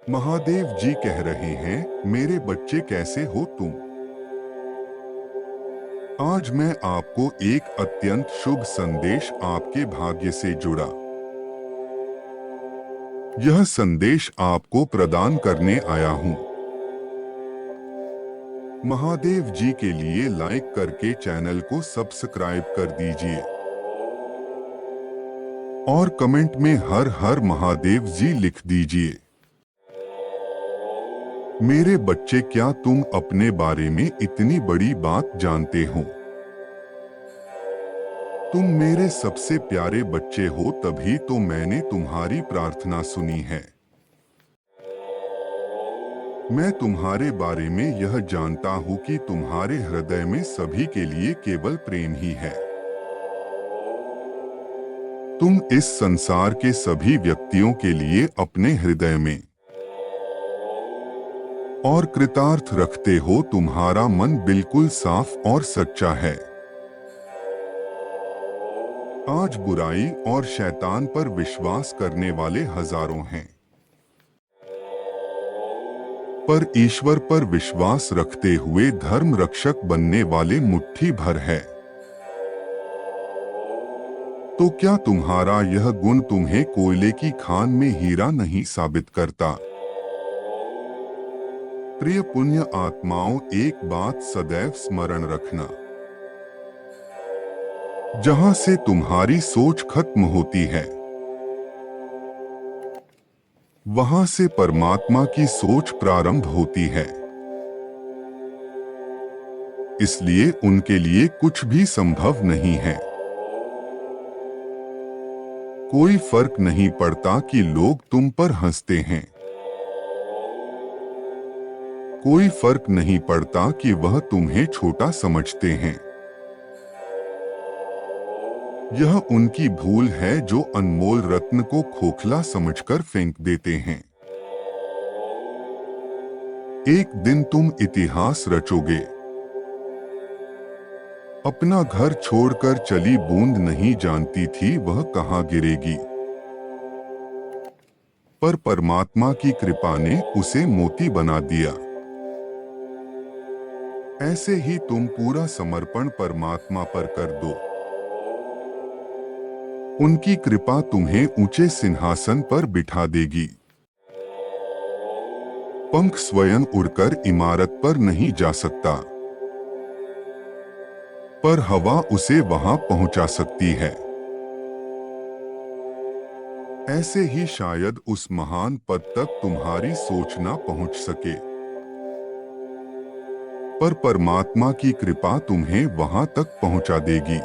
महादेव जी कह रहे हैं, मेरे बच्चे कैसे हो तुम। आज मैं आपको एक अत्यंत शुभ संदेश आपके भाग्य से जुड़ा। यह संदेश आपको प्रदान करने आया हूं। महादेव जी के लिए लाइक करके चैनल को सब्सक्राइब कर दीजिए और कमेंट में हर हर महादेव जी लिख दीजिए। मेरे बच्चे, क्या तुम अपने बारे में इतनी बड़ी बात जानते हो? तुम मेरे सबसे प्यारे बच्चे हो, तभी तो मैंने तुम्हारी प्रार्थना सुनी है। मैं तुम्हारे बारे में यह जानता हूँ कि तुम्हारे हृदय में सभी के लिए केवल प्रेम ही है। तुम इस संसार के सभी व्यक्तियों के लिए अपने हृदय में और कृतार्थ रखते हो। तुम्हारा मन बिल्कुल साफ और सच्चा है। आज बुराई और शैतान पर विश्वास करने वाले हजारों हैं, पर ईश्वर पर विश्वास रखते हुए धर्म रक्षक बनने वाले मुट्ठी भर है। तो क्या तुम्हारा यह गुण तुम्हें कोयले की खान में हीरा नहीं साबित करता? प्रिय पुण्य आत्माओं, एक बात सदैव स्मरण रखना, जहां से तुम्हारी सोच खत्म होती है, वहां से परमात्मा की सोच प्रारंभ होती है। इसलिए उनके लिए कुछ भी संभव नहीं है। कोई फर्क नहीं पड़ता कि लोग तुम पर हंसते हैं। कोई फर्क नहीं पड़ता कि वह तुम्हें छोटा समझते हैं। यह उनकी भूल है जो अनमोल रत्न को खोखला समझकर फेंक देते हैं। एक दिन तुम इतिहास रचोगे। अपना घर छोड़कर चली बूंद नहीं जानती थी वह कहां गिरेगी, पर परमात्मा की कृपा ने उसे मोती बना दिया। ऐसे ही तुम पूरा समर्पण परमात्मा पर कर दो। उनकी कृपा तुम्हें ऊंचे सिंहासन पर बिठा देगी। पंख स्वयं उड़कर इमारत पर नहीं जा सकता, पर हवा उसे वहां पहुंचा सकती है। ऐसे ही शायद उस महान पद तक तुम्हारी सोच ना पहुंच सके, पर परमात्मा की कृपा तुम्हें वहां तक पहुंचा देगी।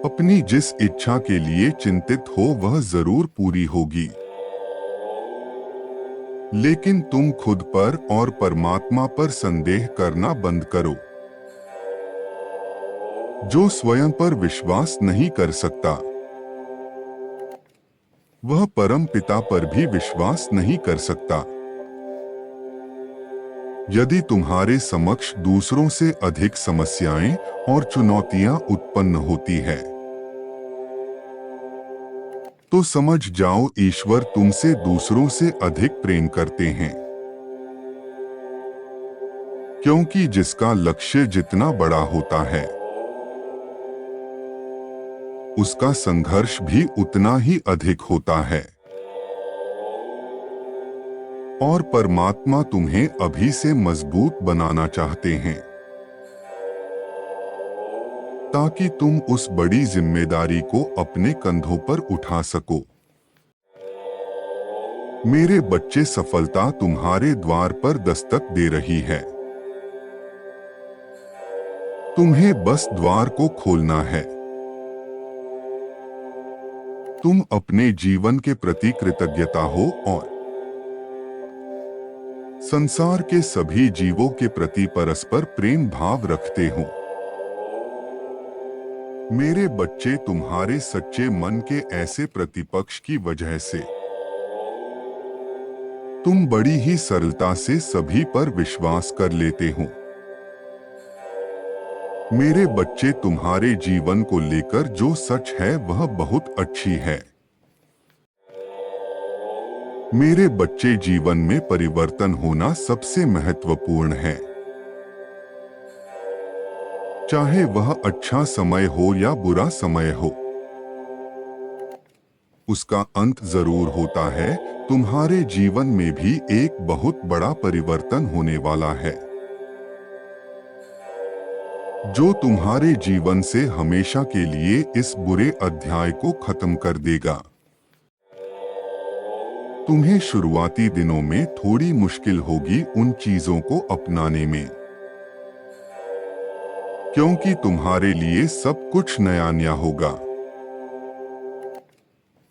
अपनी जिस इच्छा के लिए चिंतित हो वह जरूर पूरी होगी, लेकिन तुम खुद पर और परमात्मा पर संदेह करना बंद करो। जो स्वयं पर विश्वास नहीं कर सकता, वह परम पिता पर भी विश्वास नहीं कर सकता। यदि तुम्हारे समक्ष दूसरों से अधिक समस्याएं और चुनौतियां उत्पन्न होती है, तो समझ जाओ ईश्वर तुमसे दूसरों से अधिक प्रेम करते हैं। क्योंकि जिसका लक्ष्य जितना बड़ा होता है, उसका संघर्ष भी उतना ही अधिक होता है। और परमात्मा तुम्हें अभी से मजबूत बनाना चाहते हैं, ताकि तुम उस बड़ी जिम्मेदारी को अपने कंधों पर उठा सको। मेरे बच्चे, सफलता तुम्हारे द्वार पर दस्तक दे रही है। तुम्हें बस द्वार को खोलना है। तुम अपने जीवन के प्रति कृतज्ञता हो और संसार के सभी जीवों के प्रति परस्पर प्रेम भाव रखते हो। मेरे बच्चे, तुम्हारे सच्चे मन के ऐसे प्रतिपक्ष की वजह से तुम बड़ी ही सरलता से सभी पर विश्वास कर लेते हो। मेरे बच्चे, तुम्हारे जीवन को लेकर जो सच है वह बहुत अच्छी है। मेरे बच्चे जीवन में परिवर्तन होना सबसे महत्वपूर्ण है। चाहे वह अच्छा समय हो या बुरा समय हो, उसका अंत जरूर होता है। तुम्हारे जीवन में भी एक बहुत बड़ा परिवर्तन होने वाला है, जो तुम्हारे जीवन से हमेशा के लिए इस बुरे अध्याय को खत्म कर देगा। तुम्हें शुरुआती दिनों में थोड़ी मुश्किल होगी उन चीजों को अपनाने में, क्योंकि तुम्हारे लिए सब कुछ नया नया होगा।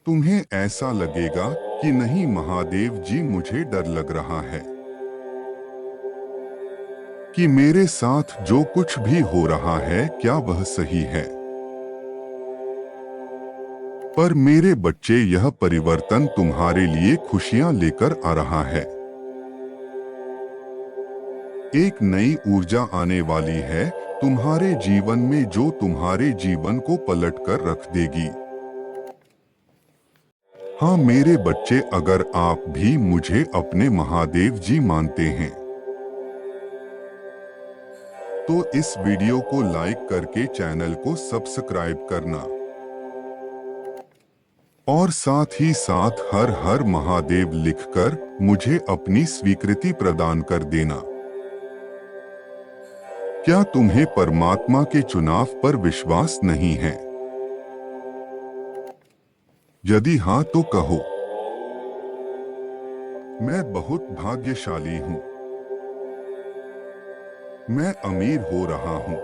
तुम्हें ऐसा लगेगा कि नहीं महादेव जी, मुझे डर लग रहा है कि मेरे साथ जो कुछ भी हो रहा है क्या वह सही है। पर मेरे बच्चे, यह परिवर्तन तुम्हारे लिए खुशियां लेकर आ रहा है। एक नई ऊर्जा आने वाली है तुम्हारे जीवन में, जो तुम्हारे जीवन को पलट कर रख देगी। हाँ मेरे बच्चे, अगर आप भी मुझे अपने महादेव जी मानते हैं तो इस वीडियो को लाइक करके चैनल को सब्सक्राइब करना और साथ ही साथ हर हर महादेव लिखकर मुझे अपनी स्वीकृति प्रदान कर देना। क्या तुम्हें परमात्मा के चुनाव पर विश्वास नहीं है? यदि हाँ तो कहो, मैं बहुत भाग्यशाली हूं, मैं अमीर हो रहा हूं,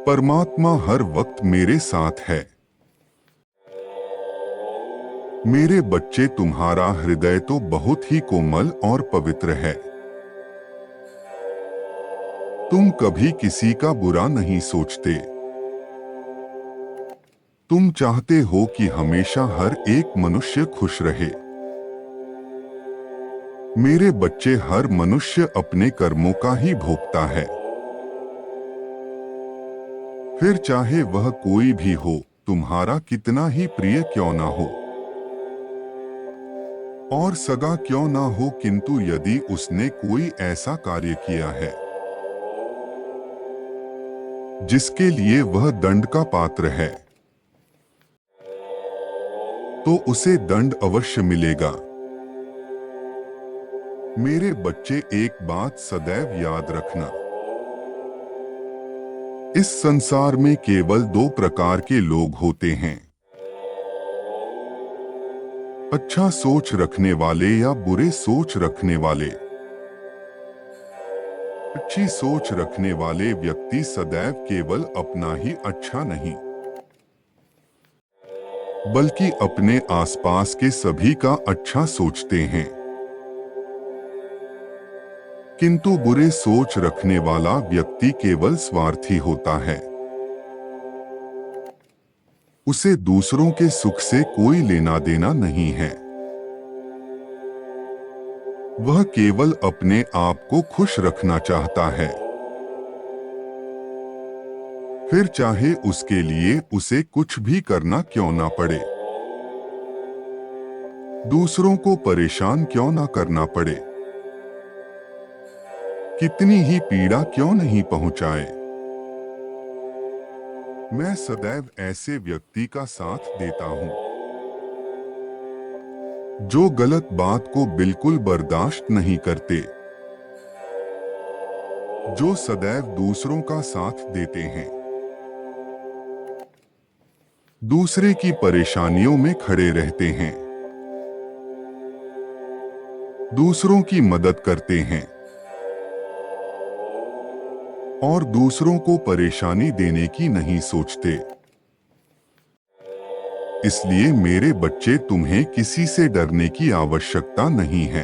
परमात्मा हर वक्त मेरे साथ है। मेरे बच्चे, तुम्हारा हृदय तो बहुत ही कोमल और पवित्र है। तुम कभी किसी का बुरा नहीं सोचते। तुम चाहते हो कि हमेशा हर एक मनुष्य खुश रहे। मेरे बच्चे, हर मनुष्य अपने कर्मों का ही भोगता है, फिर चाहे वह कोई भी हो, तुम्हारा कितना ही प्रिय क्यों ना हो और सगा क्यों ना हो, किंतु यदि उसने कोई ऐसा कार्य किया है जिसके लिए वह दंड का पात्र है, तो उसे दंड अवश्य मिलेगा। मेरे बच्चे, एक बात सदैव याद रखना, इस संसार में केवल दो प्रकार के लोग होते हैं, अच्छा सोच रखने वाले या बुरे सोच रखने वाले। अच्छी सोच रखने वाले व्यक्ति सदैव केवल अपना ही अच्छा नहीं, बल्कि अपने आसपास के सभी का अच्छा सोचते हैं। किंतु बुरे सोच रखने वाला व्यक्ति केवल स्वार्थी होता है, उसे दूसरों के सुख से कोई लेना देना नहीं है। वह केवल अपने आप को खुश रखना चाहता है, फिर चाहे उसके लिए उसे कुछ भी करना क्यों ना पड़े, दूसरों को परेशान क्यों ना करना पड़े, कितनी ही पीड़ा क्यों नहीं पहुंचाए। मैं सदैव ऐसे व्यक्ति का साथ देता हूं जो गलत बात को बिल्कुल बर्दाश्त नहीं करते, जो सदैव दूसरों का साथ देते हैं, दूसरे की परेशानियों में खड़े रहते हैं, दूसरों की मदद करते हैं और दूसरों को परेशानी देने की नहीं सोचते। इसलिए मेरे बच्चे, तुम्हें किसी से डरने की आवश्यकता नहीं है।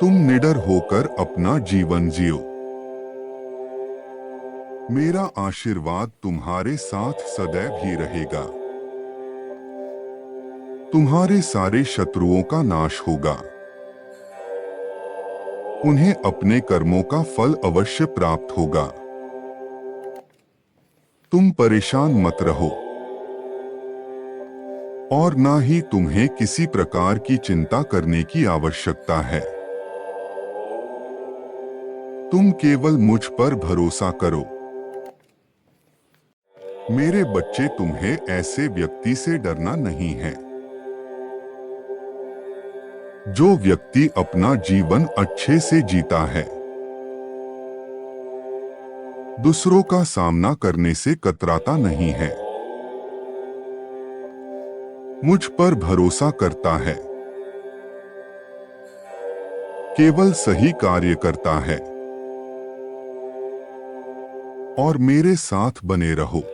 तुम निडर होकर अपना जीवन जियो। मेरा आशीर्वाद तुम्हारे साथ सदैव ही रहेगा। तुम्हारे सारे शत्रुओं का नाश होगा, उन्हें अपने कर्मों का फल अवश्य प्राप्त होगा। तुम परेशान मत रहो, और ना ही तुम्हें किसी प्रकार की चिंता करने की आवश्यकता है। तुम केवल मुझ पर भरोसा करो। मेरे बच्चे, तुम्हें ऐसे व्यक्ति से डरना नहीं है। जो व्यक्ति अपना जीवन अच्छे से जीता है, दूसरों का सामना करने से कतराता नहीं है, मुझ पर भरोसा करता है, केवल सही कार्य करता है, और मेरे साथ बने रहो।